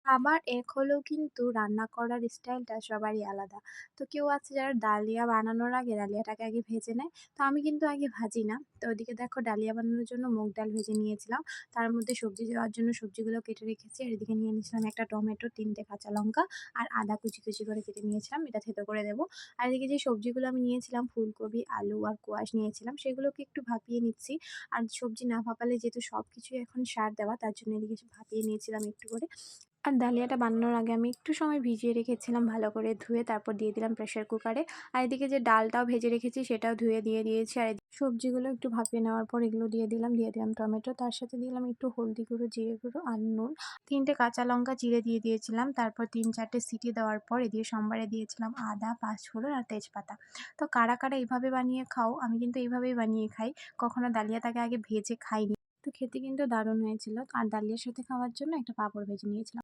আমার এক হলেও কিন্তু রান্না করার স্টাইলটা সবারই আলাদা। তো কেউ আছে যারা ডালিয়া বানানোর আগে ডালিয়াটাকে আগে ভেজে নেয়। তো আমি কিন্তু আগে ভাজি না। তো ওদিকে দেখো ডালিয়া বানানোর জন্য মুগ ডাল ভেজে নিয়েছিলাম। তার মধ্যে সবজি দেওয়ার জন্য সবজিগুলো কেটে রেখেছি। আর এদিকে নিয়ে নিয়েছিলাম একটা টমেটো, ৩ টে কাঁচা লঙ্কা আর আদা কুচি, কুচি করে কেটে নিয়েছিলাম। এটা থেঁতো করে দেবো। আর এদিকে যে সবজিগুলো আমি নিয়েছিলাম ফুলকপি, আলু আর কোয়াশ নিয়েছিলাম সেগুলোকে একটু ভাপিয়ে নিচ্ছি। আর সবজি না ভাপালে যেহেতু সবকিছুই এখন সার দেওয়া তার জন্য এদিকে ভাপিয়ে নিয়েছিলাম একটু করে। আর ডালিয়াটা বানানোর আগে আমি একটু সময় ভিজিয়ে রেখেছিলাম ভালো করে ধুয়ে, তারপর দিয়ে দিলাম প্রেসার কুকারে। আর এদিকে যে ডালটাও ভেজে রেখেছি সেটাও ধুয়ে দিয়ে দিয়েছি। আর সবজিগুলো একটু ভাপিয়ে নেওয়ার পর এগুলো দিয়ে দিলাম টমেটো। তার সাথে দিলাম একটু হলদি গুঁড়ো, জিরে গুঁড়ো আর নুন। ৩ টে কাঁচা লঙ্কা চিড়ে দিয়ে দিয়েছিলাম। তারপর ৩-৪ টে সিটি দেওয়ার পর এদিকে সম্বারে দিয়েছিলাম আদা, পাঁচফোড়ন আর তেজপাতা। তো কারা, কারা এভাবে বানিয়ে খাও? আমি কিন্তু এইভাবেই বানিয়ে খাই। কখনো ডালিয়াটাকে আগে ভেজে খাইনি। তো খেতে কিন্তু দারুণ হয়েছিল। আর ডালিয়ার সাথে খাওয়ার জন্য একটা পাঁপড় ভেজে নিয়েছিলাম।